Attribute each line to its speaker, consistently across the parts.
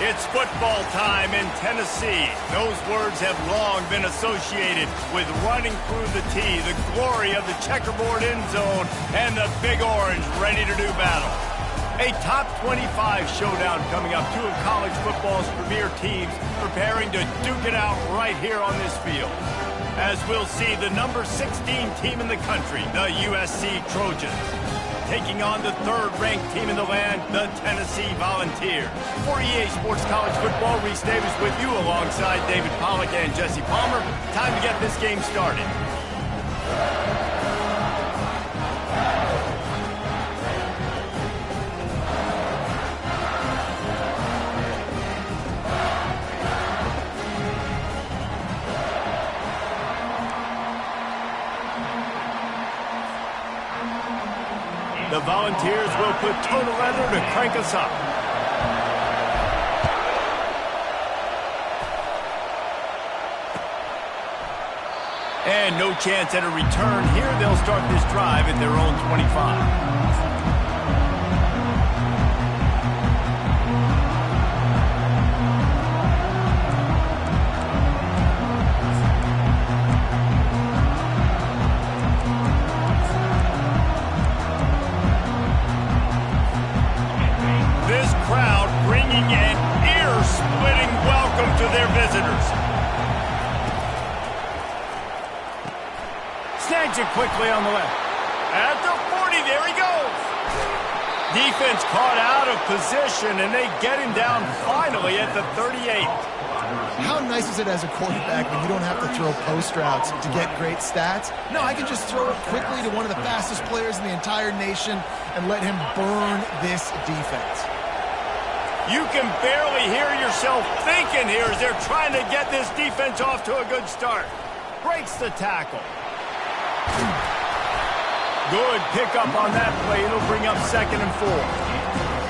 Speaker 1: It's football time in Tennessee. Those words have long been associated with running through the tee, the glory of the checkerboard end zone, and the Big Orange ready to do battle. A top 25 showdown coming up. Two of college football's premier teams preparing to duke it out right here on this field. As we'll see the number 16 team in the country, the USC Trojans, taking on the third-ranked team in the land, the Tennessee Volunteers. For EA Sports College Football, Reese Davis with you alongside David Pollack and Jesse Palmer. Time to get this game started. The Volunteers will put total leather to crank us up. And no chance at a return here. They'll start this drive at their own 25. To their visitors. Snags it quickly on the left. At the 40, there he goes. Defense caught out of position, and they get him down finally at the 38.
Speaker 2: How nice is it as a quarterback when you don't have to throw post routes to get great stats? No, I can just throw it quickly to one of the fastest players in the entire nation and let him burn this defense.
Speaker 1: You can barely hear yourself thinking here as they're trying to get this defense off to a good start. Breaks the tackle. Good pickup on that play. It'll bring up 2nd and 4.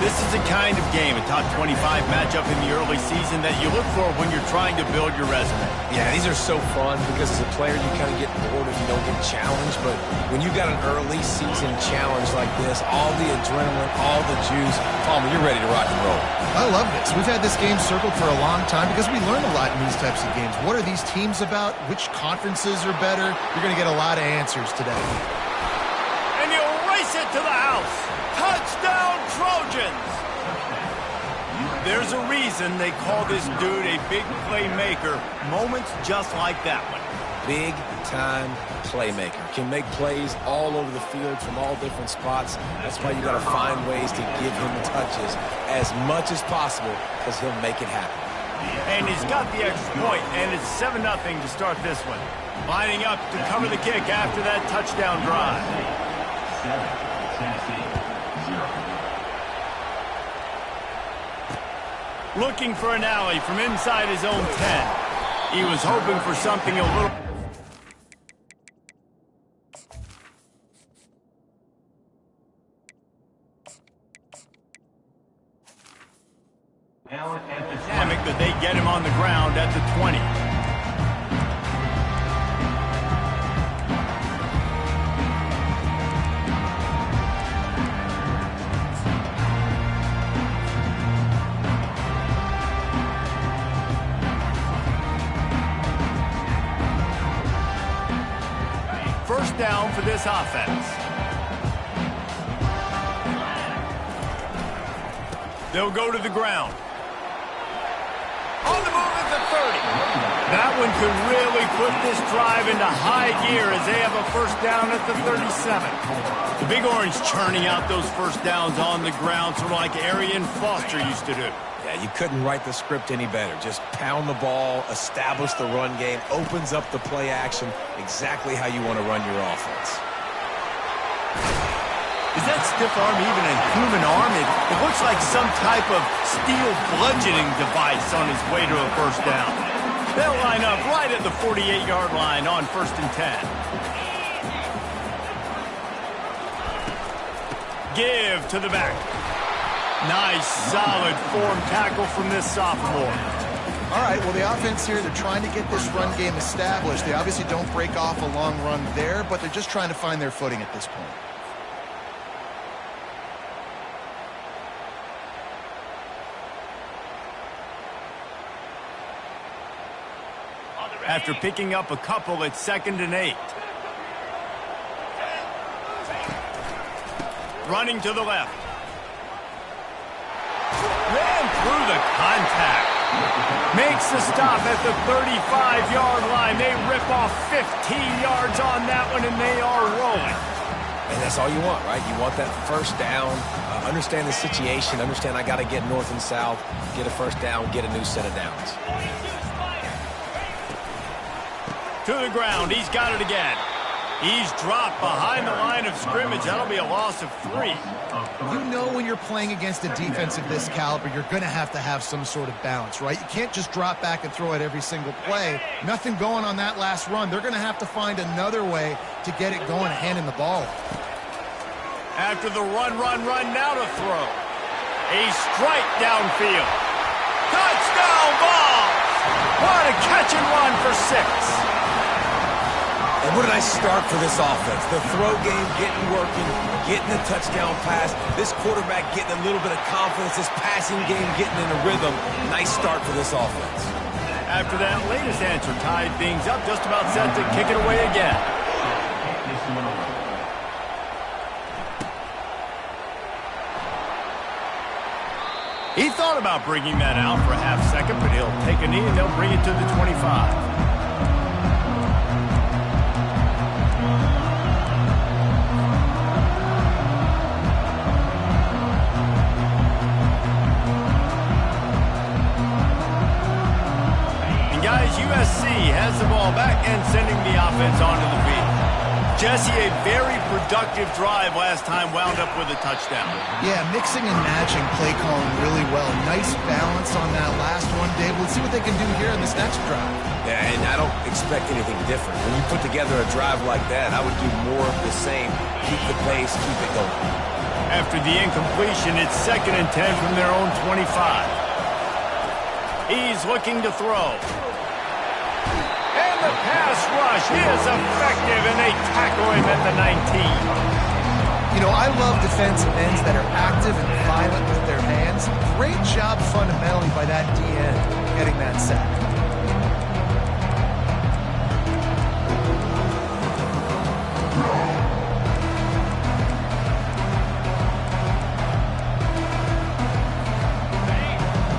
Speaker 1: This is the kind of game, a top 25 matchup in the early season that you look for when you're trying to build your resume.
Speaker 3: Yeah, these are so fun because as a player you kind of get bored if you don't get challenged, but when you got an early season challenge like this, all the adrenaline, all the juice, Palmer, you're ready to rock and roll.
Speaker 2: I love this. We've had this game circled for a long time because we learn a lot in these types of games. What are these teams about? Which conferences are better? You're going to get a lot of answers today.
Speaker 1: And you race it to the house. Touchdown, Trojans! There's a reason they call this dude a big playmaker. Moments just like that one.
Speaker 3: Big-time playmaker. Can make plays all over the field from all different spots. That's why you got to find ways to give him the touches as much as possible because he'll make it happen.
Speaker 1: And he's got the extra point, and it's 7-0 to start this one. Lining up to cover the kick after that touchdown drive.
Speaker 4: 7, Tennessee, 0.
Speaker 1: Looking for an alley from inside his own 10. He was hoping for something a little... dynamic that they get him on the ground at the 20. First down for this offense. They'll go to the ground. On the move at the 30. That one could really put this drive into high gear as they have a first down at the 37. The Big Orange churning out those first downs on the ground, sort of like Arian Foster used to do.
Speaker 3: Yeah, you couldn't write the script any better. Just pound the ball, establish the run game, opens up the play action, exactly how you want to run your offense.
Speaker 1: Is that stiff arm even a human arm? It looks like some type of steel bludgeoning device on his way to a first down. They'll line up right at the 48-yard line on 1st and 10. Give to the back. Nice, solid form tackle from this sophomore.
Speaker 2: All right, well, the offense here, they're trying to get this run game established. They obviously don't break off a long run there, but they're just trying to find their footing at this point.
Speaker 1: After picking up a couple, it's 2nd and 8. Running to the left. Ran through the contact. Makes the stop at the 35-yard line. They rip off 15 yards on that one, and they are rolling.
Speaker 3: And that's all you want, right? You want that first down, understand the situation, understand I got to get north and south, get a first down, get a new set of downs.
Speaker 1: To the ground. He's got it again. He's dropped behind the line of scrimmage. That'll be a loss of 3.
Speaker 2: You know when you're playing against a defense of this caliber, you're going to have some sort of balance, right? You can't just drop back and throw it every single play. Nothing going on that last run. They're going to have to find another way to get it going, handing the ball.
Speaker 1: After the run, now to throw. A strike downfield. Touchdown ball! What a catch and run for 6.
Speaker 3: And what a nice start for this offense. The throw game getting working, getting the touchdown pass. This quarterback getting a little bit of confidence. This passing game getting in a rhythm. Nice start for this offense.
Speaker 1: After that latest answer tied things up, just about set to kick it away again. He thought about bringing that out for a half second, but he'll take a knee and they'll bring it to the 25. USC has the ball back and sending the offense onto the field. Jesse, a very productive drive last time, wound up with a touchdown.
Speaker 2: Yeah, mixing and matching play calling really well. Nice balance on that last one, Dave. Let's see what they can do here in this next drive.
Speaker 3: Yeah, and I don't expect anything different. When you put together a drive like that, I would do more of the same. Keep the pace, keep it going.
Speaker 1: After the incompletion, it's 2nd and 10 from their own 25. He's looking to throw. The pass rush is effective, and they tackle him at the 19.
Speaker 2: You know, I love defensive ends that are active and violent with their hands. Great job fundamentally by that DN getting that sack.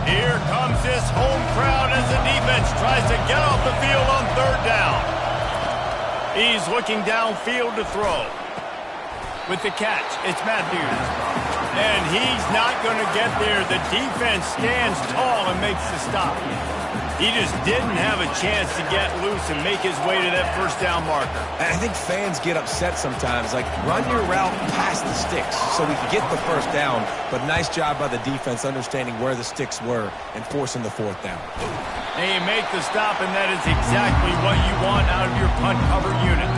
Speaker 1: Here comes this home crowd as the defense tries to get off the field on 3rd down. He's looking downfield to throw. With the catch, it's Matthews. And he's not going to get there. The defense stands tall and makes the stop. He just didn't have a chance to get loose and make his way to that first down marker.
Speaker 3: I think fans get upset sometimes. Like, run your route past the sticks so we can get the first down. But nice job by the defense understanding where the sticks were and forcing the 4th down.
Speaker 1: They make the stop, and that is exactly what you want out of your punt cover unit.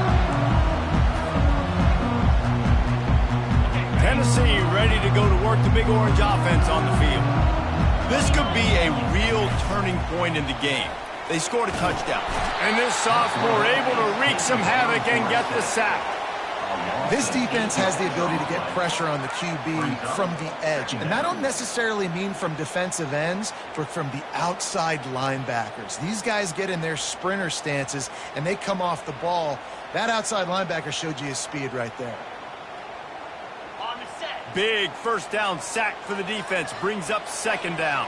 Speaker 1: Tennessee ready to go to work the Big Orange offense on the field. This could be a real turning point in the game. They scored a touchdown. And this sophomore able to wreak some havoc and get the sack.
Speaker 2: This defense has the ability to get pressure on the QB from the edge. And that don't necessarily mean from defensive ends, but from the outside linebackers. These guys get in their sprinter stances, and they come off the ball. That outside linebacker showed you his speed right there.
Speaker 1: Big first down sack for the defense. Brings up 2nd down.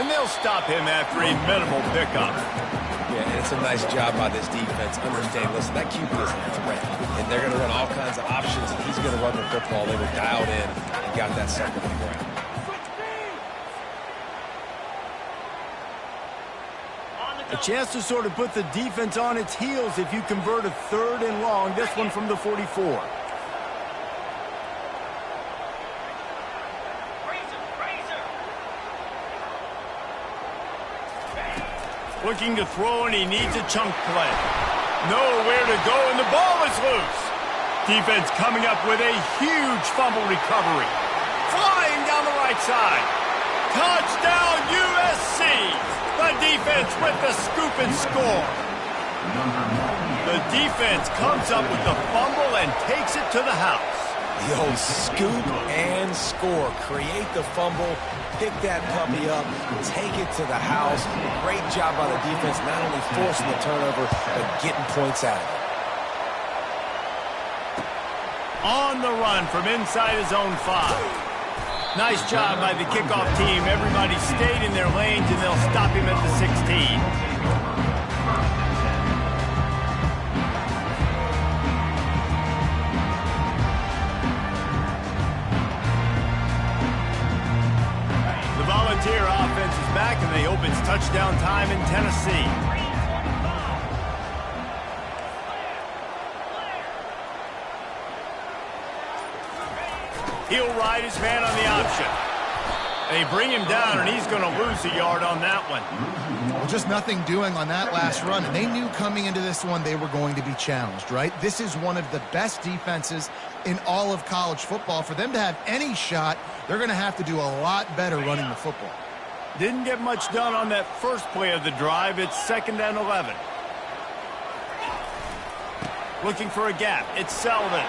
Speaker 1: And they'll stop him after a minimal pickup.
Speaker 3: Yeah, and it's a nice job by this defense. Understand, listen, that QB is a threat. And they're going to run all kinds of options, and he's going to run the football. They were dialed in and got that sucker on the ground.
Speaker 1: A chance to sort of put the defense on its heels if you convert a 3rd and long. This one from the 44. Looking to throw, and he needs a chunk play. Nowhere to go, and the ball is loose. Defense coming up with a huge fumble recovery. Flying down the right side. Touchdown, USC! The defense with the scoop and score. The defense comes up with the fumble and takes it to the house.
Speaker 3: The old scoop and score. Create the fumble, pick that puppy up, take it to the house. Great job by the defense, not only forcing the turnover, but getting points out of it.
Speaker 1: On the run from inside his own 5. Nice job by the kickoff team. Everybody stayed in their lanes, and they'll stop him at the 16. The Volunteer offense is back, and they hope it's touchdown time in Tennessee. He'll ride his man on the option. They bring him down, and he's going to lose a yard on that one.
Speaker 2: Well, just nothing doing on that last run, and they knew coming into this one they were going to be challenged, right? This is one of the best defenses in all of college football. For them to have any shot, they're going to have to do a lot better running the football.
Speaker 1: Didn't get much done on that first play of the drive. It's 2nd and 11. Looking for a gap. It's Sullivan.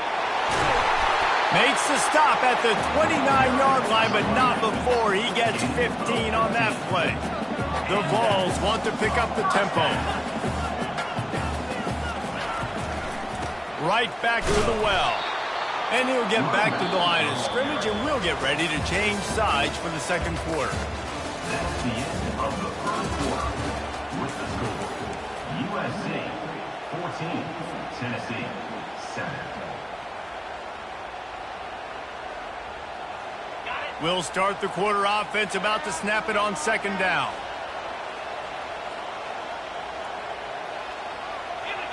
Speaker 1: Makes the stop at the 29-yard line, but not before he gets 15 on that play. The Vols want to pick up the tempo. Right back to the well. And he'll get back to the line of scrimmage, and we'll get ready to change sides for the second quarter.
Speaker 4: That's the end of the first quarter. With the score, USC 14, Tennessee 7.
Speaker 1: We'll start the quarter offense, about to snap it on 2nd down.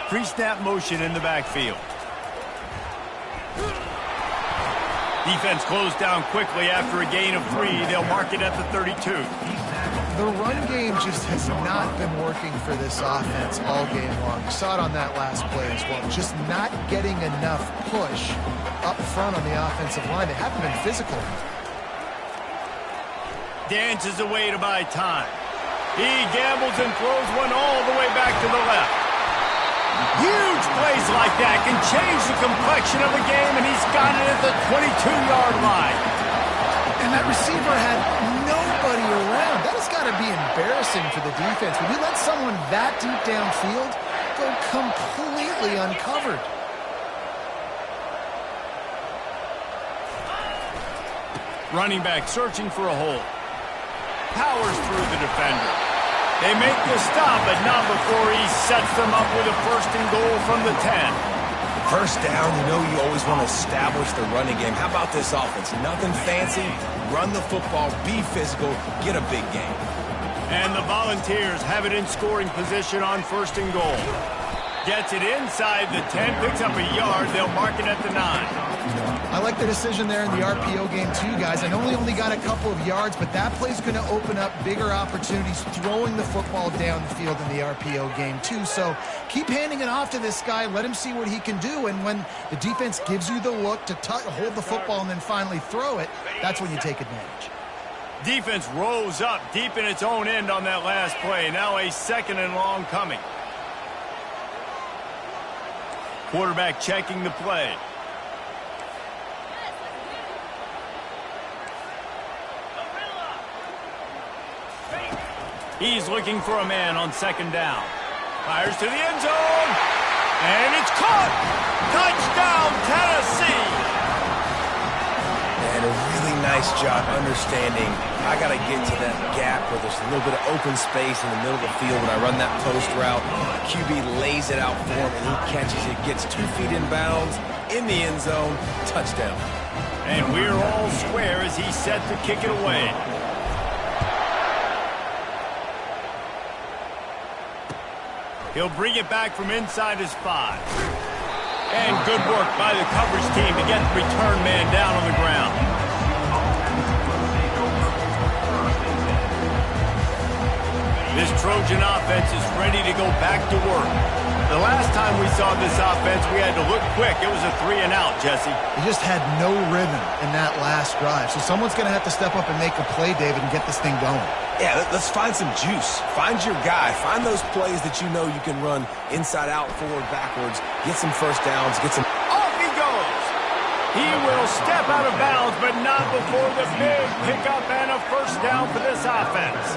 Speaker 1: Pre-snap motion in the backfield. Defense closed down quickly after a gain of 3. They'll mark it at the 32.
Speaker 2: The run game just has not been working for this offense all game long. You saw it on that last play as well. Just not getting enough push up front on the offensive line. They haven't been physical.
Speaker 1: Dances away to buy time. He gambles and throws one all the way back to the left. Huge plays like that can change the complexion of a game, and he's got it at the 22-yard line.
Speaker 2: And that receiver had nobody around. That has got to be embarrassing for the defense. When you let someone that deep downfield go completely uncovered.
Speaker 1: Running back searching for a hole. Powers through the defender. They make the stop, but not before he sets them up with a 1st and goal from the 10.
Speaker 3: First down, you know you always want to establish the running game. How about this offense? Nothing fancy. Run the football, be physical, get a big gain.
Speaker 1: And the Volunteers have it in scoring position on 1st and goal. Gets it inside the 10, picks up a yard. They'll mark it at the 9.
Speaker 2: I like the decision there in the RPO game too, guys. I know he only got a couple of yards, but that play's going to open up bigger opportunities throwing the football down the field in the RPO game too. So keep handing it off to this guy. Let him see what he can do. And when the defense gives you the look to hold the football and then finally throw it, that's when you take advantage.
Speaker 1: Defense rose up deep in its own end on that last play. Now a 2nd and long coming. Quarterback checking the play. He's looking for a man on 2nd down. Fires to the end zone. And it's caught. Touchdown, Tennessee.
Speaker 3: And a really nice job understanding I got to get to that gap where there's a little bit of open space in the middle of the field when I run that post route. QB lays it out for him, and he catches it, gets 2 feet in bounds, in the end zone, touchdown.
Speaker 1: And we're all square as he's set to kick it away. He'll bring it back from inside his 5. And good work by the coverage team to get the return man down on the ground. This Trojan offense is ready to go back to work. The last time we saw this offense, we had to look quick. It was a 3-and-out, Jesse.
Speaker 2: They just had no rhythm in that last drive. So someone's going to have to step up and make a play, David, and get this thing going.
Speaker 3: Yeah, let's find some juice. Find your guy. Find those plays that you know you can run inside out, forward, backwards. Get some first downs. Get some...
Speaker 1: Off he goes. He will step out of bounds, but not before the big pickup and a first down for this offense.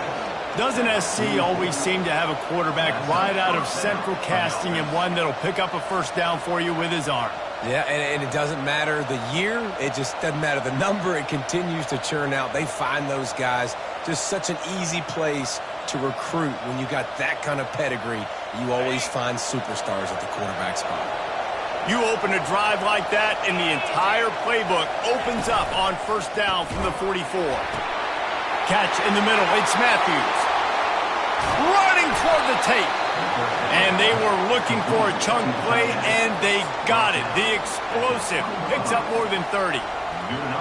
Speaker 1: Doesn't SC always seem to have a quarterback right out of central casting and one that'll pick up a first down for you with his arm?
Speaker 3: Yeah, and it doesn't matter the year. It just doesn't matter the number. It continues to churn out. They find those guys. Just such an easy place to recruit when you got that kind of pedigree. You always find superstars at the quarterback spot.
Speaker 1: You open a drive like that, and the entire playbook opens up on first down from the 44. Catch in the middle. It's Matthews. Running toward the tape. And they were looking for a chunk play, and they got it. The explosive picks up more than 30.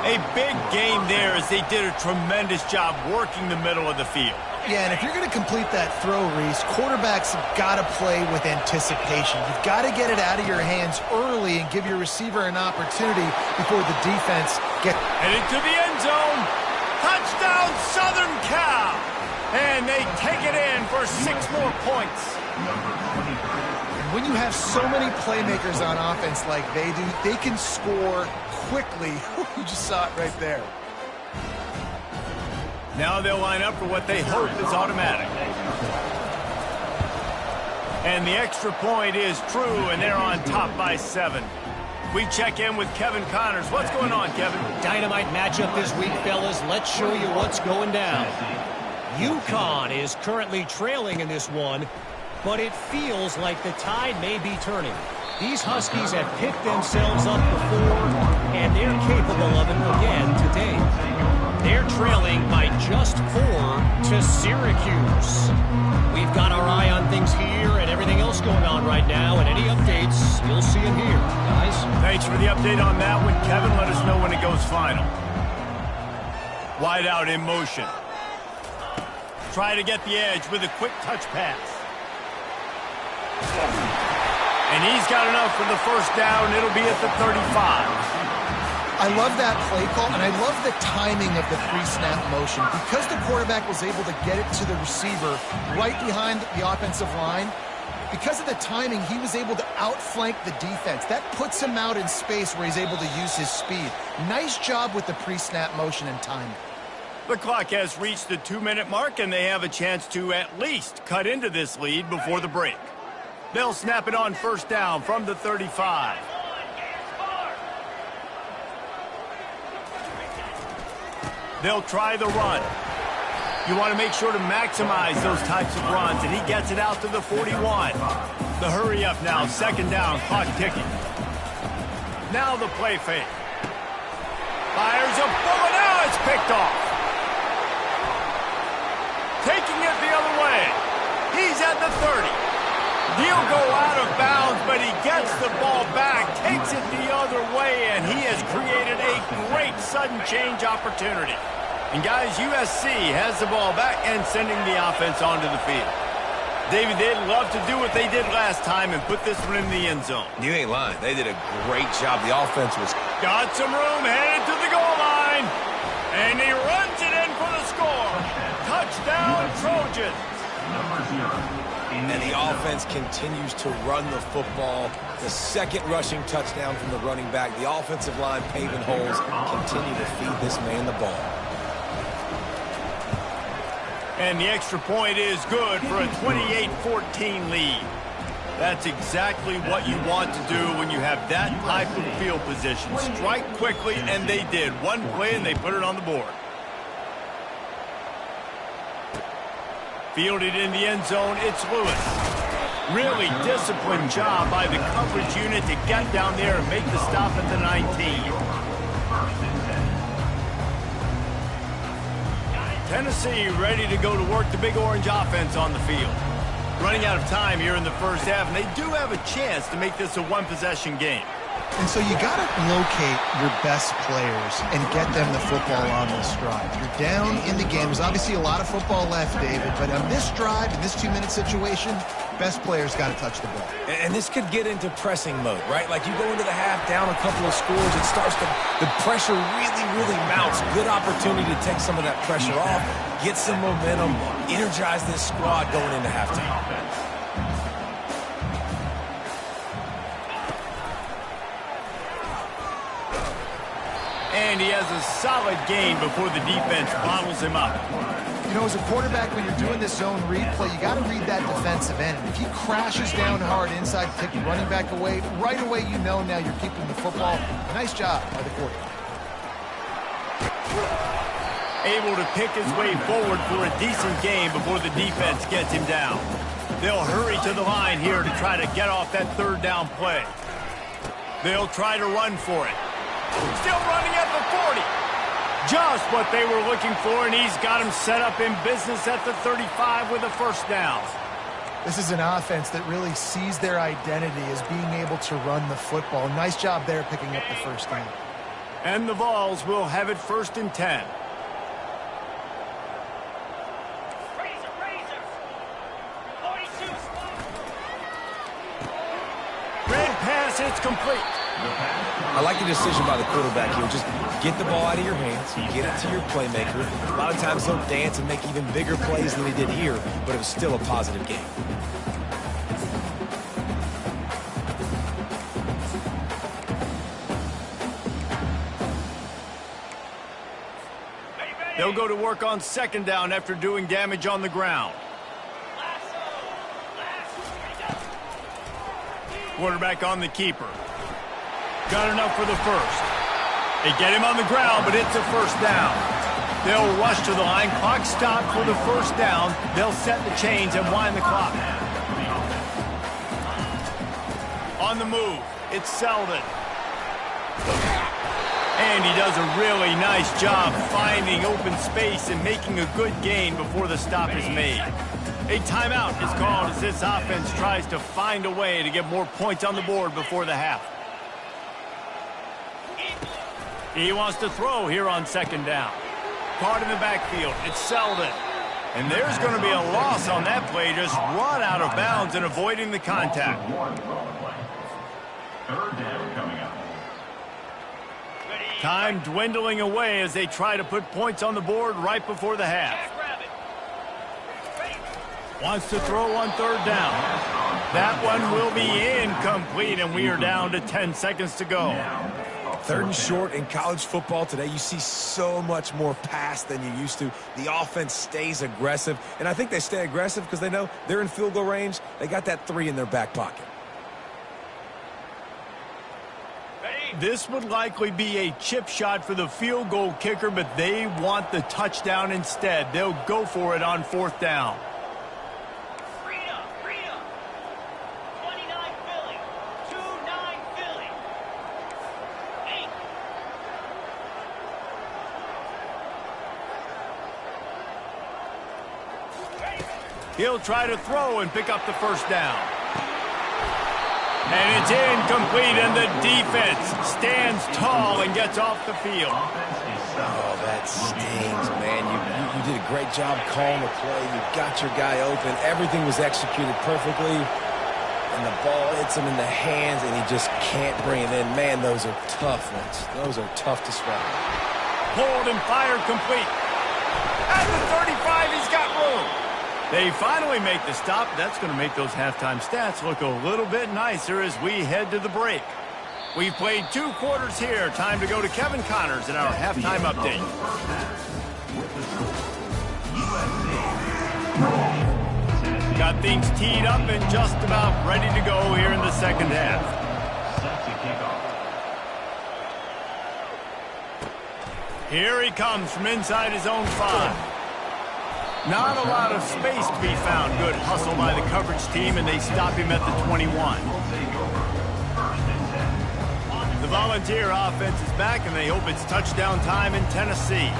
Speaker 1: A big game there as they did a tremendous job working the middle of the field.
Speaker 2: Yeah, and if you're going to complete that throw, Reese, quarterbacks have got to play with anticipation. You've got to get it out of your hands early and give your receiver an opportunity before the defense gets...
Speaker 1: Headed to the end zone. Touchdown, Southern Cal. And they take it in for 6 more points.
Speaker 2: When you have so many playmakers on offense like they do, they can score quickly. You just saw it right there.
Speaker 1: Now they'll line up for what they hope is automatic. And the extra point is true, and they're on top by 7. We check in with Kevin Connors. What's going on, Kevin?
Speaker 5: Dynamite matchup this week, fellas. Let's show you what's going down. UConn is currently trailing in this one, but it feels like the tide may be turning. These Huskies have picked themselves up before, and they're capable of it again today. They're trailing by just 4 to Syracuse. We've got our eye on things here and everything else going on right now, and any updates, you'll see them here, guys.
Speaker 1: Thanks for the update on that one, Kevin. Let us know when it goes final. Wide out in motion. Try to get the edge with a quick touch pass. And he's got enough for the first down. It'll be at the 35.
Speaker 2: I love that play call, and I love the timing of the pre-snap motion. Because the quarterback was able to get it to the receiver right behind the offensive line, because of the timing, he was able to outflank the defense. That puts him out in space where he's able to use his speed. Nice job with the pre-snap motion and timing.
Speaker 1: The clock has reached the 2-minute mark, and they have a chance to at least cut into this lead before the break. They'll snap it on first down from the 35. They'll try the run. You want to make sure to maximize those types of runs, and he gets it out to the 41. The hurry up now, second down, clock ticking. Now the play fake. Fires a bullet, now it's picked off. Taking it the other way. He's at the 30. He'll go out of bounds, but he gets the ball back, takes it the other way, and he has created a great sudden change opportunity. And guys, USC has the ball back and sending the offense onto the field. David, they'd love to do what they did last time and put this one in the end zone.
Speaker 3: You ain't lying. They did a great job. The offense was...
Speaker 1: Got some room, headed to the goal line. And he runs it in for the score. Touchdown, Trojans.
Speaker 3: And the offense continues to run the football. The second rushing touchdown from the running back. The offensive line paving holes. Continue to feed this man the ball.
Speaker 1: And the extra point is good for a 28-14 lead. That's exactly what you want to do when you have that type of field position. Strike quickly, and they did. One play, and they put it on the board. Fielded in the end zone, it's Lewis. Really disciplined job by the coverage unit to get down there and make the stop at the 19. Tennessee ready to go to work the Big Orange offense on the field. Running out of time here in the first half, and they do have a chance to make this a one-possession game.
Speaker 2: And so you got to locate your best players and get them the football on this drive. You're down in the game. There's obviously a lot of football left, David, but on this drive, in this 2-minute situation, best players got to touch the ball.
Speaker 3: And this could get into pressing mode, right? Like you go into the half down a couple of scores, it starts to, the pressure really mounts. Good opportunity to take some of that pressure off, get some momentum, energize this squad going into halftime.
Speaker 1: And he has a solid gain before the defense bottles him up.
Speaker 2: You know, as a quarterback, when you're doing this zone read play, you got to read that defensive end. If he crashes down hard inside to take the running back away, right away you know now you're keeping the football. Nice job by the quarterback.
Speaker 1: Able to pick his way forward for a decent game before the defense gets him down. They'll hurry to the line here to try to get off that third down play. They'll try to run for it. Still running at the 40. Just what they were looking for, and he's got him set up in business at the 35 with a first down.
Speaker 2: This is an offense that really sees their identity as being able to run the football. Nice job there picking up the first down.
Speaker 1: And the Vols will have it 1st and 10. Red pass, it's complete.
Speaker 3: I like the decision by the quarterback here. Just get the ball out of your hands, get it to your playmaker. A lot of times he'll dance and make even bigger plays than he did here, but it was still a positive game.
Speaker 1: They'll go to work on 2nd down after doing damage on the ground. Quarterback on the keeper. Got enough for the first. They get him on the ground, but it's a first down. They'll rush to the line. Clock stopped for the first down. They'll set the chains and wind the clock. On the move, it's Selden. And he does a really nice job finding open space and making a good gain before the stop is made. A timeout is called as this offense tries to find a way to get more points on the board before the half. He wants to throw here on 2nd down. Caught in the backfield. It's Selden. And there's going to be a loss on that play. Just run out of bounds and avoiding the contact.
Speaker 4: 3rd down coming up.
Speaker 1: Time dwindling away as they try to put points on the board right before the half. Wants to throw on 3rd down. That one will be incomplete, and we are down to 10 seconds to go.
Speaker 3: 3rd and short in college football today, you see so much more pass than you used to. The offense stays aggressive, and I think they stay aggressive because they know they're in field goal range. They got that 3 in their back pocket.
Speaker 1: This would likely be a chip shot for the field goal kicker, but they want the touchdown instead. They'll go for it on 4th down. He'll try to throw and pick up the first down. And it's incomplete, and the defense stands tall and gets off the field.
Speaker 3: Oh, that stings, man. You did a great job calling the play. You got your guy open. Everything was executed perfectly. And the ball hits him in the hands, and he just can't bring it in. Man, those are tough ones. Those are tough to swallow.
Speaker 1: Pulled and fired complete. At the 35, he's got room. They finally make the stop. That's going to make those halftime stats look a little bit nicer as we head to the break. We've played 2 quarters here. Time to go to Kevin Connors in our halftime update. Got things teed up and just about ready to go here in the 2nd half.
Speaker 4: Set to kick off.
Speaker 1: Here he comes from inside his own 5. Not a lot of space to be found. Good hustle by the coverage team, and they stop him at the 21. The Volunteer offense is back, and they hope it's touchdown time in Tennessee.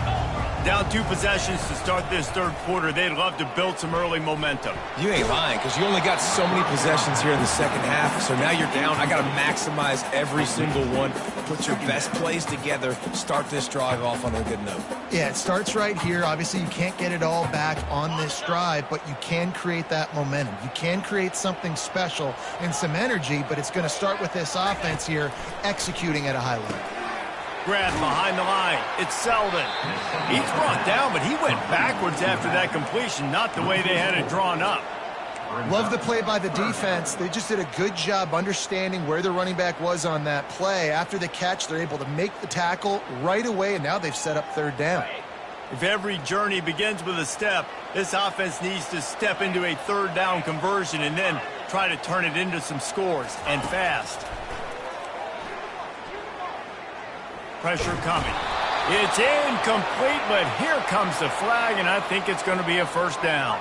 Speaker 1: Down 2 possessions to start this 3rd quarter. They'd love to build some early momentum.
Speaker 3: You ain't lying, because you only got so many possessions here in the 2nd half, so now you're down. I got to maximize every single one. Put your best plays together. Start this drive off on a good note.
Speaker 2: Yeah, it starts right here. Obviously, you can't get it all back on this drive, but you can create that momentum. You can create something special and some energy, but it's going to start with this offense here executing at a high level.
Speaker 1: Grab behind the line. It's Selden. He's brought down, but he went backwards after that completion, not the way they had it drawn up.
Speaker 2: Love the play by the defense. They just did a good job understanding where the running back was on that play. After the catch, they're able to make the tackle right away, and now they've set up third down.
Speaker 1: If every journey begins with a step, this offense needs to step into a third down conversion and then try to turn it into some scores, and fast. Pressure coming. It's incomplete, but here comes the flag, and I think it's going to be a first down.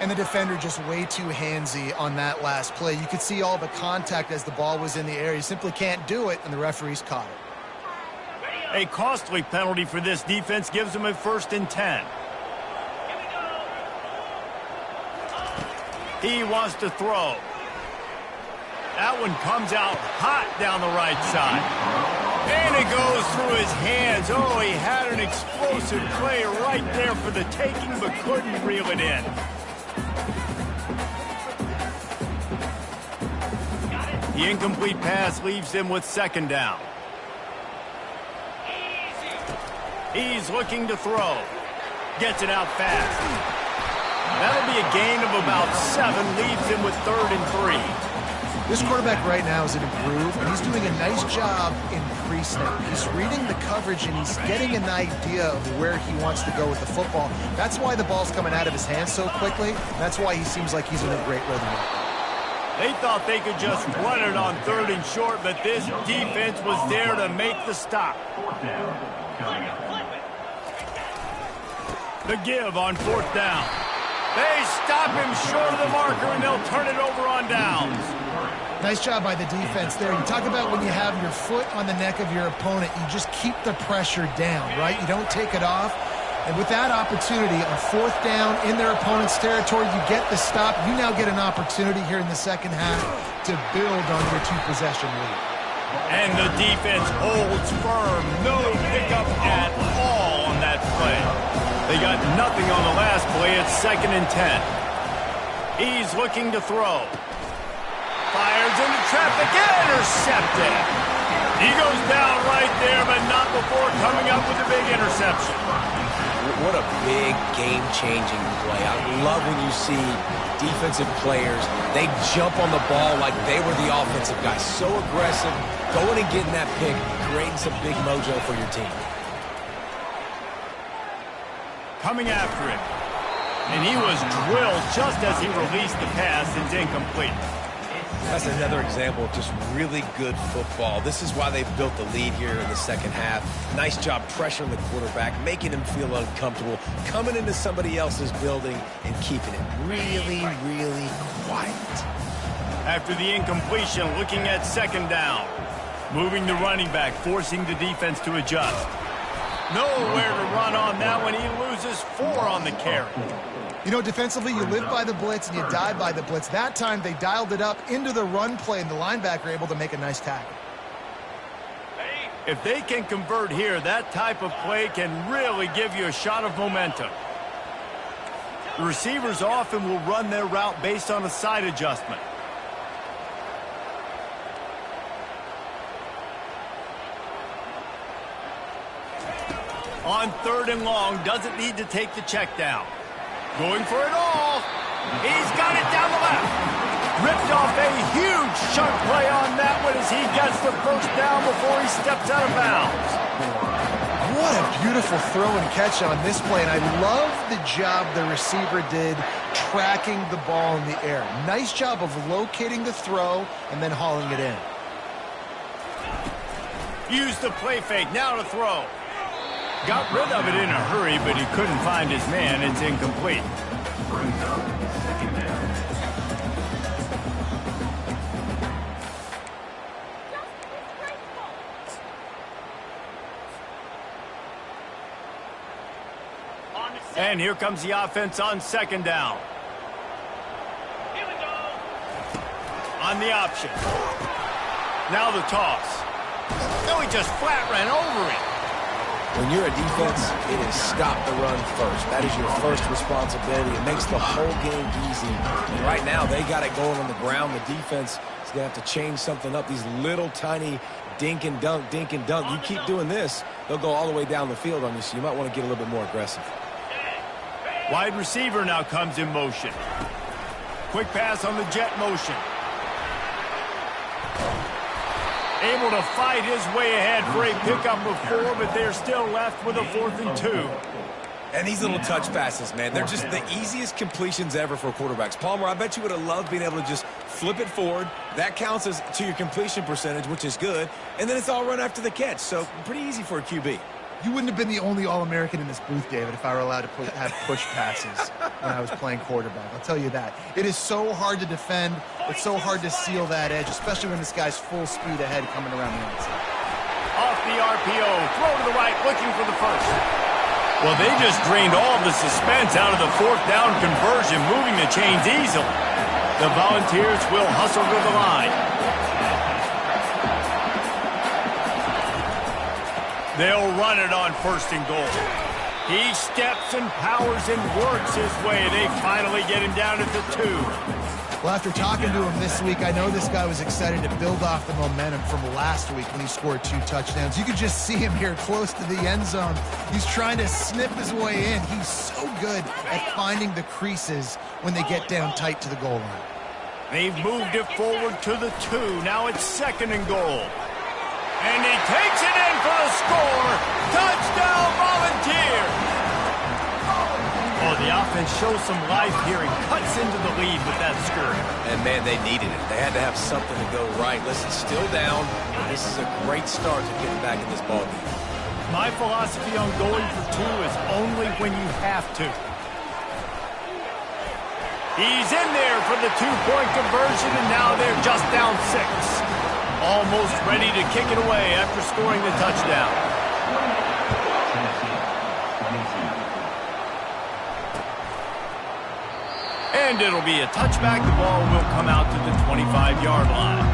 Speaker 2: And the defender just way too handsy on that last play. You could see all the contact as the ball was in the air. You simply can't do it, and the referees caught it.
Speaker 1: A costly penalty for this defense gives them a 1st and 10. He wants to throw. That one comes out hot down the right side. And it goes through his hands. Oh, he had an explosive play right there for the taking, but couldn't reel it in. The incomplete pass leaves him with 2nd down. He's looking to throw. Gets it out fast. That'll be a gain of about 7, leaves him with 3rd and 3.
Speaker 2: This quarterback right now is in a groove, and he's doing a nice job in pre-snap. He's reading the coverage, and he's getting an idea of where he wants to go with the football. That's why the ball's coming out of his hands so quickly. That's why he seems like he's in a great rhythm.
Speaker 1: They thought they could just run it on 3rd and short, but this defense was there to make the stop. The give on 4th down. They stop him short of the marker, and they'll turn it over on downs.
Speaker 2: Nice job by the defense there. You talk about when you have your foot on the neck of your opponent, you just keep the pressure down, right? You don't take it off. And with that opportunity on 4th down in their opponent's territory, you get the stop. You now get an opportunity here in the second half to build on your 2-possession lead.
Speaker 1: And the defense holds firm. No pickup at all on that play. They got nothing on the last play. It's 2nd and 10. He's looking to throw. Fires into traffic. Intercepted. He goes down right there, but not before coming up with a big interception.
Speaker 3: What a big game-changing play. I love when you see defensive players, they jump on the ball like they were the offensive guys. So aggressive, going and getting that pick, creating some big mojo for your team.
Speaker 1: Coming after it. And he was drilled just as he released the pass. It's incomplete.
Speaker 3: That's another example of just really good football. This is why they've built the lead here in the second half. Nice job pressuring the quarterback, making him feel uncomfortable, coming into somebody else's building and keeping it really, really quiet.
Speaker 1: After the incompletion, looking at 2nd down. Moving the running back, forcing the defense to adjust. Nowhere to run on that one. He loses 4 on the carry.
Speaker 2: You know, defensively, you live by the blitz and you die by the blitz. That time, they dialed it up into the run play, and the linebacker able to make a nice tackle.
Speaker 1: If they can convert here, that type of play can really give you a shot of momentum. The receivers often will run their route based on a side adjustment. On 3rd and long, doesn't need to take the check down. Going for it all. He's got it down the left. Ripped off a huge chunk play on that one as he gets the 1st down before he steps out of bounds.
Speaker 2: What a beautiful throw and catch on this play, and I love the job the receiver did tracking the ball in the air. Nice job of locating the throw and then hauling it in.
Speaker 1: Used the play fake, now to throw. Got rid of it in a hurry, but he couldn't find his man. It's incomplete. And here comes the offense on 2nd down. On the option. Now the toss. No, he just flat ran over it.
Speaker 3: When you're a defense, it is stop the run first. That is your first responsibility. It makes the whole game easy. And right now, they got it going on the ground. The defense is going to have to change something up. These little tiny dink and dunk, dink and dunk. You keep doing this, they'll go all the way down the field on you, so you might want to get a little bit more aggressive.
Speaker 1: Wide receiver now comes in motion. Quick pass on the jet motion. Able to fight his way ahead for a pickup of 4, but they're still left with a 4th and 2.
Speaker 3: And these little touch passes, man, they're just the easiest completions ever for quarterbacks. Palmer, I bet you would have loved being able to just flip it forward. That counts as to your completion percentage, which is good. And then it's all run after the catch, so pretty easy for a QB.
Speaker 2: You wouldn't have been the only All-American in this booth, David, if I were allowed to have push passes when I was playing quarterback. I'll tell you that. It is so hard to defend. It's so hard to seal that edge, especially when this guy's full speed ahead coming around the outside.
Speaker 1: Off the RPO, throw to the right, looking for the first. Well, they just drained all the suspense out of the 4th down conversion, moving the chains easily. The Volunteers will hustle to the line. They'll run it on 1st and goal. He steps and powers and works his way. They finally get him down at the 2.
Speaker 2: Well, after talking to him this week, I know this guy was excited to build off the momentum from last week when he scored 2 touchdowns. You could just see him here close to the end zone. He's trying to snip his way in. He's so good at finding the creases when they get down tight to the goal line.
Speaker 1: They've moved it forward to the 2. Now it's 2nd and goal. And he takes it in for the score. Touchdown, Volunteers! Oh, the offense shows some life here and cuts into the lead with that scurry.
Speaker 3: And, man, they needed it. They had to have something to go right. Listen, still down. This is a great start to getting back in this ballgame.
Speaker 1: My philosophy on going for 2 is only when you have to. He's in there for the 2-point conversion, and now they're just down 6. Almost ready to kick it away after scoring the touchdown. And it'll be a touchback. The ball will come out to the 25-yard line.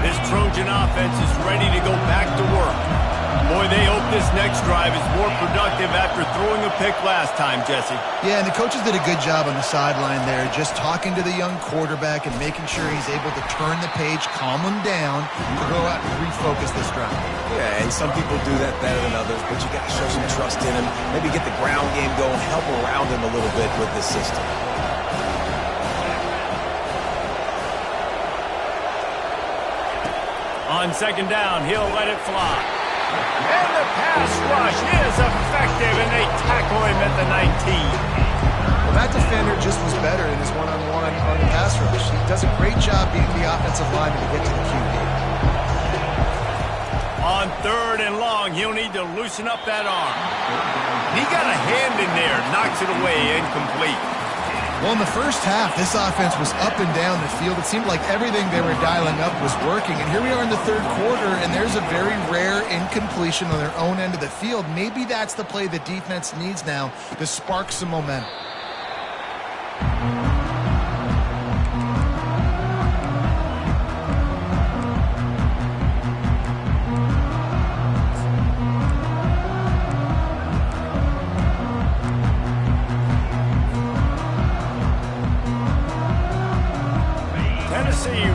Speaker 1: This Trojan offense is ready to go back to work. Boy, they hope this next drive is more productive after throwing a pick last time, Jesse.
Speaker 2: Yeah, and the coaches did a good job on the sideline there, just talking to the young quarterback and making sure he's able to turn the page, calm him down, to go out and refocus this drive.
Speaker 3: Yeah, and some people do that better than others, but you got to show some trust in him. Maybe get the ground game going, help around him a little bit with this system.
Speaker 1: On 2nd down, he'll let it fly. And the pass rush is effective, and they tackle him at the 19.
Speaker 2: Well, that defender just was better in his one-on-one on the pass rush. He does a great job being the offensive lineman to get to the QB.
Speaker 1: On 3rd and long, he'll need to loosen up that arm. He got a hand in there, knocks it away, incomplete.
Speaker 2: Well, in the first half, this offense was up and down the field. It seemed like everything they were dialing up was working. And here we are in the 3rd quarter, and there's a very rare incompletion on their own end of the field. Maybe that's the play the defense needs now to spark some momentum.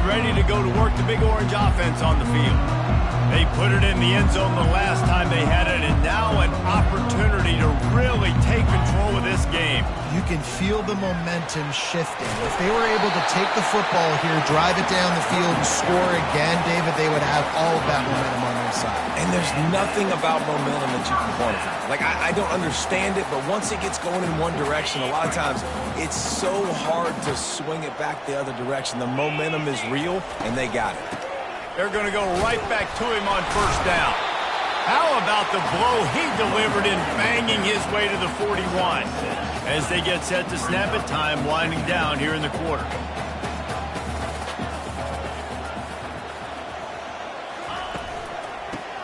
Speaker 1: Ready to go to work the Big Orange offense on the field. They put it in the end zone the last time they had it, and now an opportunity to really take control of this game.
Speaker 2: You can feel the momentum shifting. If they were able to take the football here, drive it down the field, and score again, David, they would have all of that momentum on their side.
Speaker 3: And there's nothing about momentum that you can quantify. Like, I don't understand it, but once it gets going in one direction, a lot of times it's so hard to swing it back the other direction. The momentum is real, and they got it.
Speaker 1: They're going to go right back to him on 1st down. How about the blow he delivered in banging his way to the 41? As they get set to snap it, time winding down here in the quarter.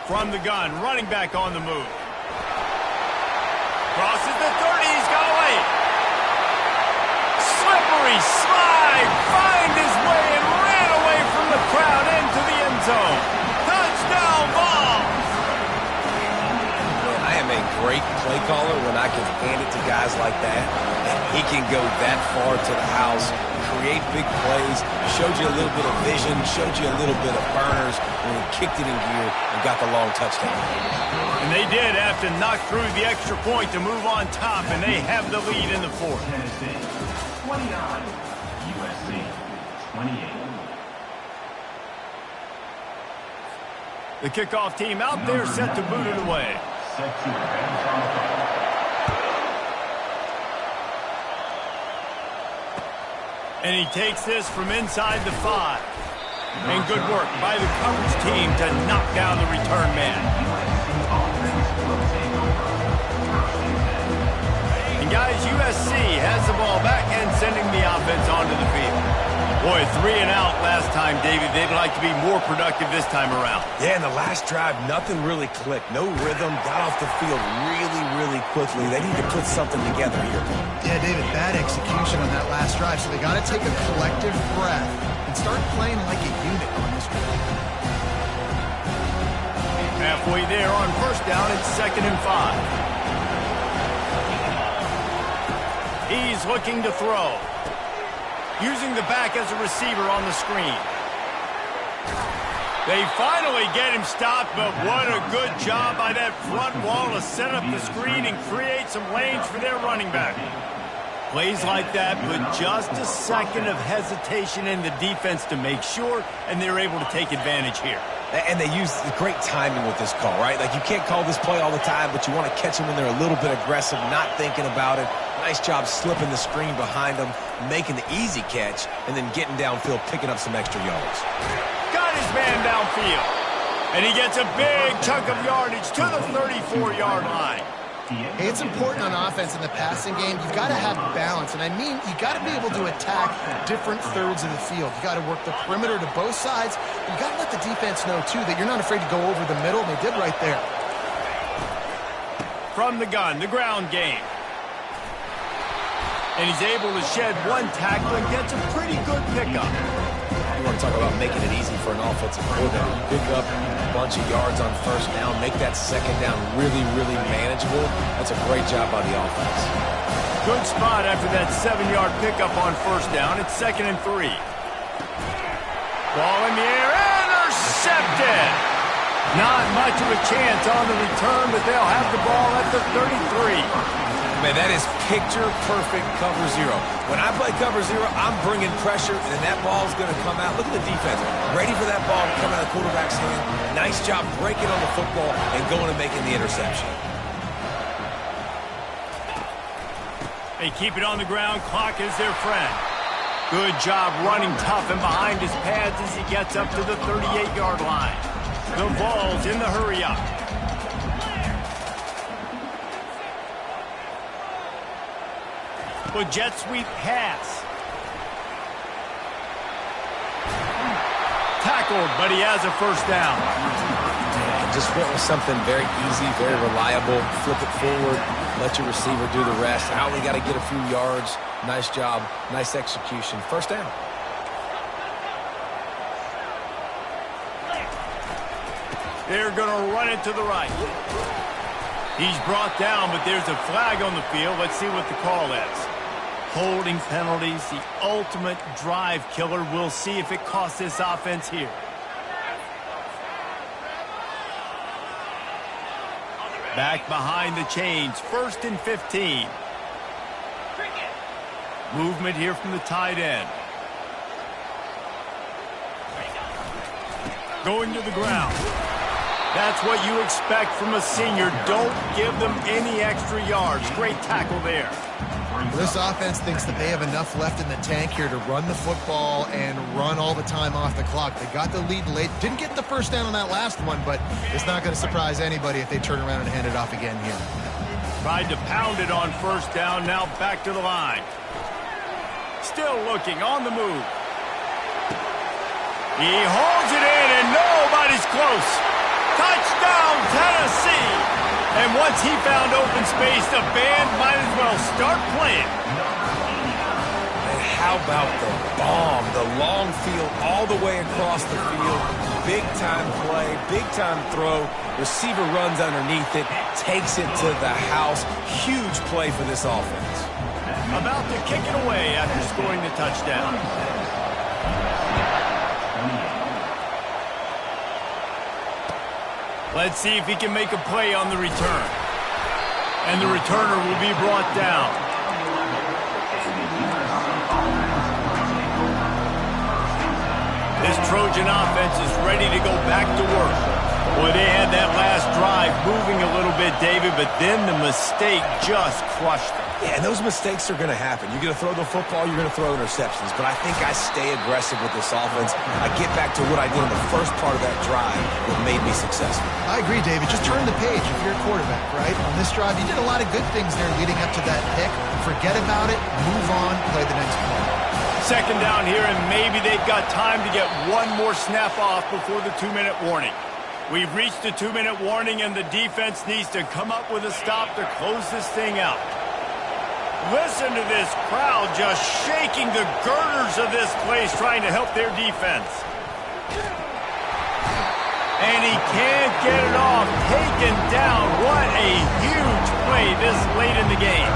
Speaker 1: From the gun, running back on the move. Crosses the 30, he's got away. Slippery slide, find his way and ran away from the crowd into the end zone. Touchdown ball.
Speaker 3: I am a great play caller when I can hand it to guys guys like that. And he can go that far to the house, create big plays, showed you a little bit of vision, showed you a little bit of burners when he kicked it in gear and got the long touchdown.
Speaker 1: And they did have to knock through the extra point to move on top, and they have the lead in the fourth.
Speaker 4: Tennessee 29, USC 28.
Speaker 1: The kickoff team out there set to boot it away.
Speaker 4: Set to advance on the field.
Speaker 1: And he takes this from inside the 5. And good work by the coverage team to knock down the return man. And guys, USC has the ball back and sending the offense onto the field. Boy, 3 and out last time, David. They'd like to be more productive this time around.
Speaker 3: Yeah, in the last drive, nothing really clicked. No rhythm, got off the field really, really quickly. They need to put something together here.
Speaker 2: Yeah, David, bad execution on that last drive, so they got to take a collective breath and start playing like a unit on this one.
Speaker 1: Halfway there on first down, it's 2nd and 5. He's looking to throw. Using the back as a receiver on the screen. They finally get him stopped, but what a good job by that front wall to set up the screen and create some lanes for their running back. Plays like that with just a second of hesitation in the defense to make sure, and they're able to take advantage here.
Speaker 3: And they use great timing with this call, right? Like, you can't call this play all the time, but you want to catch them when they're a little bit aggressive, not thinking about it. Nice job slipping the screen behind them, making the easy catch, and then getting downfield, picking up some extra yards.
Speaker 1: Got his man downfield. And he gets a big chunk of yardage to the 34-yard line.
Speaker 2: Hey, it's important on offense in the passing game. You've got to have balance, and I mean you got to be able to attack different thirds of the field. You got to work the perimeter to both sides. You got to let the defense know, too, that you're not afraid to go over the middle, and they did right there.
Speaker 1: From the gun, the ground game. And he's able to shed 1 tackle and gets a pretty good pickup.
Speaker 3: You want to talk about making it easy for an offensive coordinator. You pick up a bunch of yards on first down, make that second down really, really manageable. That's a great job by the offense.
Speaker 1: Good spot after that 7-yard pickup on first down. It's 2nd and 3. Ball in the air, intercepted. Not much of a chance on the return, but they'll have the ball at the 33.
Speaker 3: Man, that is picture-perfect cover 0. When I play cover 0, I'm bringing pressure, and then that ball's going to come out. Look at the defense. Ready for that ball to come out of the quarterback's hand. Nice job breaking on the football and going and making the interception.
Speaker 1: They keep it on the ground. Clock is their friend. Good job running tough and behind his pads as he gets up to the 38-yard line. The ball's in the hurry-up. With jet sweep pass. Tackled, but he has a first down.
Speaker 3: Just went with something very easy, very reliable. Flip it forward, let your receiver do the rest. I only got to get a few yards. Nice job, nice execution. First down.
Speaker 1: They're going to run it to the right. He's brought down, but there's a flag on the field. Let's see what the call is. Holding penalties, the ultimate drive killer. We'll see if it costs this offense here. Back behind the chains, 1st and 15. Movement here from the tight end. Going to the ground. That's what you expect from a senior. Don't give them any extra yards. Great tackle there.
Speaker 2: This offense thinks that they have enough left in the tank here to run the football and run all the time off the clock. They got the lead late. Didn't get the first down on that last one, but it's not going to surprise anybody if they turn around and hand it off again here.
Speaker 1: Tried to pound it on first down, now back to the line. Still looking, on the move. He holds it in, and nobody's close. Touchdown, Tennessee! And once he found open space, the band might as well start playing.
Speaker 3: how about the bomb, the long field all the way across the field? Big-time play, big-time throw. Receiver runs underneath it, takes it to the house. Huge play for this offense.
Speaker 1: About to kick it away after scoring the touchdown. Let's see if he can make a play on the return. And the returner will be brought down. This Trojan offense is ready to go back to work. Boy, they had that last drive moving a little bit, David, but then the mistake just crushed them.
Speaker 3: Yeah, and those mistakes are going to happen. You're going to throw the football, you're going to throw interceptions. But I think I stay aggressive with this offense. I get back to what I did in the first part of that drive that made me successful.
Speaker 2: I agree, David. Just turn the page if you're a quarterback, right? On this drive, you did a lot of good things there leading up to that pick. Forget about it, move on, play the next play.
Speaker 1: Second down here, and maybe they've got time to get one more snap off before the 2-minute warning. We've reached the 2-minute warning, and the defense needs to come up with a stop to close this thing out. Listen to this crowd just shaking the girders of this place trying to help their defense. And he can't get it off. Taken down. What a huge play this late in the game.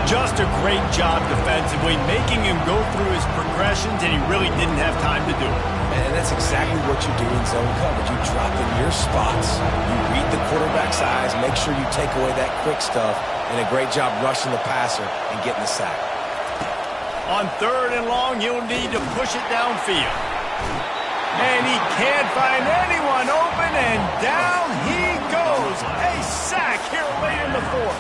Speaker 1: Just a great job defensively, making him go through his progressions, and he really didn't have time to do it.
Speaker 3: And that's exactly what you do in zone coverage. You drop in your spots. You read the quarterback's eyes. Make sure you take away that quick stuff. And a great job rushing the passer and getting the sack.
Speaker 1: On 3rd and long, he'll need to push it downfield. And he can't find anyone open, and down he goes. A sack here late in the 4th.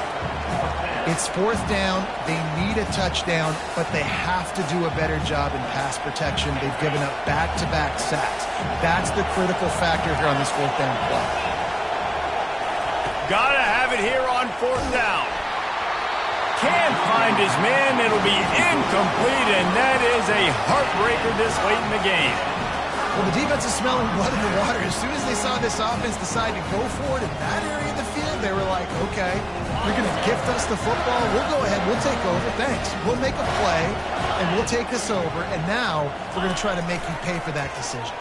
Speaker 2: It's 4th down. They need a touchdown, but they have to do a better job in pass protection. They've given up back-to-back sacks. That's the critical factor here on this 4th down play.
Speaker 1: Gotta have it here on 4th down. Can't find his man. It'll be incomplete, and that is a heartbreaker this late in the game.
Speaker 2: Well, the defense is smelling blood in the water. As soon as they saw this offense decide to go for it in that area of the field, they were like, okay, you're going to gift us the football. We'll go ahead. We'll take over. Thanks. We'll make a play, and we'll take this over. And now we're going to try to make you pay for that decision.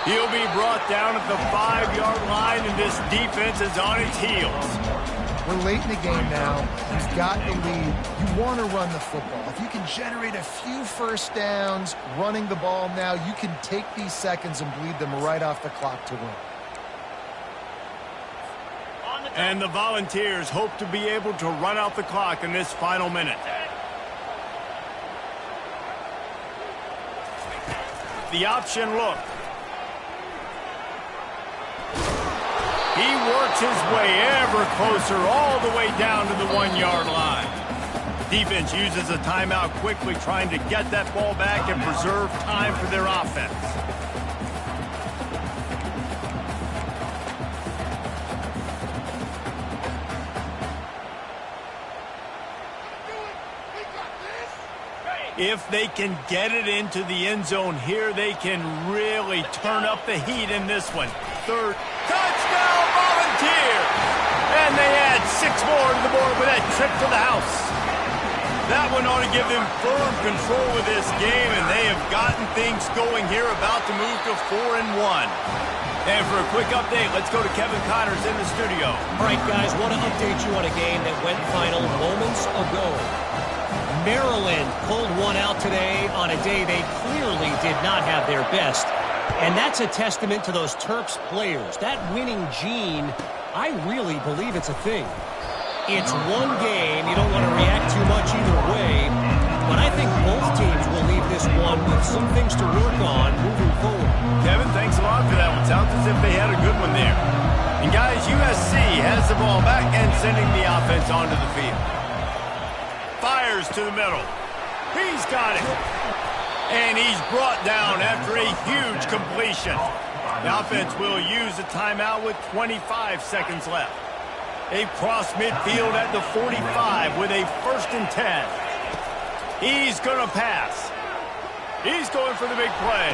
Speaker 1: He'll be brought down at the 5-yard line, and this defense is on its heels.
Speaker 2: We're late in the game now. You've got the lead. You want to run the football. If you can generate a few first downs running the ball now, you can take these seconds and bleed them right off the clock to win.
Speaker 1: And the Volunteers hope to be able to run out the clock in this final minute. The option look. He works his way ever closer all the way down to the 1-yard line. Defense uses a timeout quickly, trying to get that ball back and preserve time for their offense. If they can get it into the end zone here, they can really turn up the heat in this one. 3rd touchdown, Volunteers! And they add 6 more to the board with that trip to the house. That one ought to give them firm control of this game, and they have gotten things going here, about to move to 4-1. And for a quick update, let's go to Kevin Connors in the studio.
Speaker 5: All right, guys, want to update you on a game that went final moments ago. Maryland pulled one out today on a day they clearly did not have their best. And that's a testament to those Terps players. That winning gene, I really believe it's a thing. It's one game. You don't want to react too much either way. But I think both teams will leave this one with some things to work on moving forward.
Speaker 1: Kevin, thanks a lot for that one. Sounds as if they had a good one there. And guys, USC has the ball back and sending the offense onto the field. Fires to the middle. He's got it. And he's brought down after a huge completion. The offense will use a timeout with 25 seconds left. They cross midfield at the 45 with a 1st and 10. He's going to pass. He's going for the big play.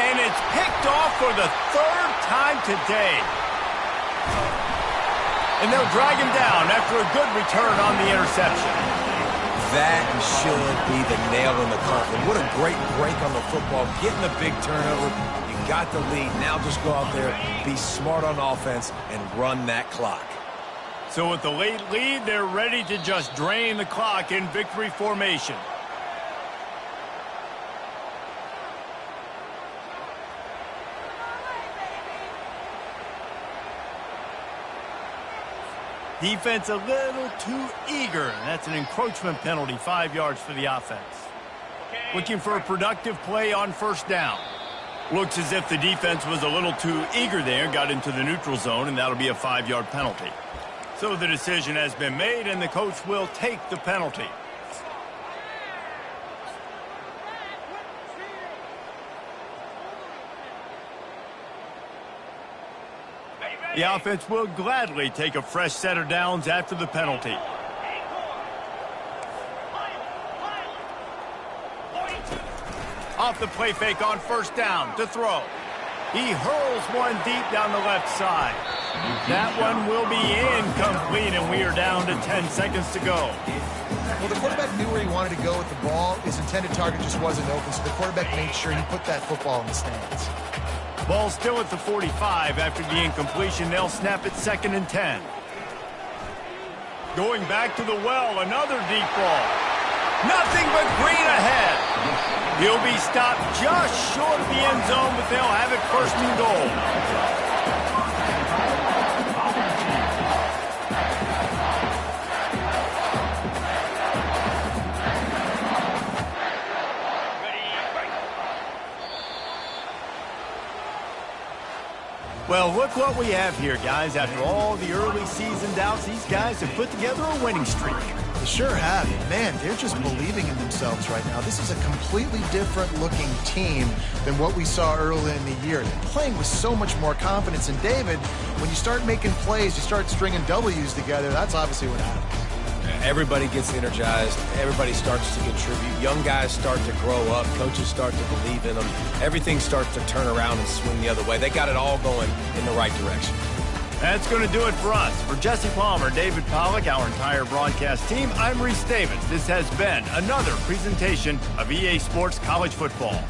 Speaker 1: And it's picked off for the 3rd time today. And they'll drag him down after a good return on the interception.
Speaker 3: That should be the nail in the coffin. What a great break on the football. Getting the big turnover. You got the lead. Now just go out there, be smart on offense, and run that clock.
Speaker 1: So with the late lead, they're ready to just drain the clock in victory formation. Defense a little too eager. That's an encroachment penalty, 5 yards for the offense. Looking for a productive play on first down. Looks as if the defense was a little too eager there, got into the neutral zone, and that'll be a 5-yard penalty. So the decision has been made, and the coach will take the penalty. The offense will gladly take a fresh set of downs after the penalty. Off the play fake on first down to throw. He hurls one deep down the left side. That one will be incomplete, and we are down to 10 seconds to go.
Speaker 2: Well, the quarterback knew where he wanted to go with the ball. His intended target just wasn't open, so the quarterback made sure he put that football in the stands.
Speaker 1: Ball still at the 45 after the incompletion. They'll snap it 2nd and 10. Going back to the well, another deep ball. Nothing but green ahead. He'll be stopped just short of the end zone, but they'll have it 1st and goal. Well, look what we have here, guys. After all the early season doubts, these guys have put together a winning streak.
Speaker 2: They sure have. Man, they're just believing in themselves right now. This is a completely different looking team than what we saw early in the year. They're playing with so much more confidence. And David, when you start making plays, you start stringing W's together, that's obviously what happens.
Speaker 3: Everybody gets energized. Everybody starts to contribute. Young guys start to grow up. Coaches start to believe in them. Everything starts to turn around and swing the other way. They got it all going in the right direction.
Speaker 1: That's going to do it for us. For Jesse Palmer, David Pollack, our entire broadcast team, I'm Reese Davis. This has been another presentation of EA Sports College Football.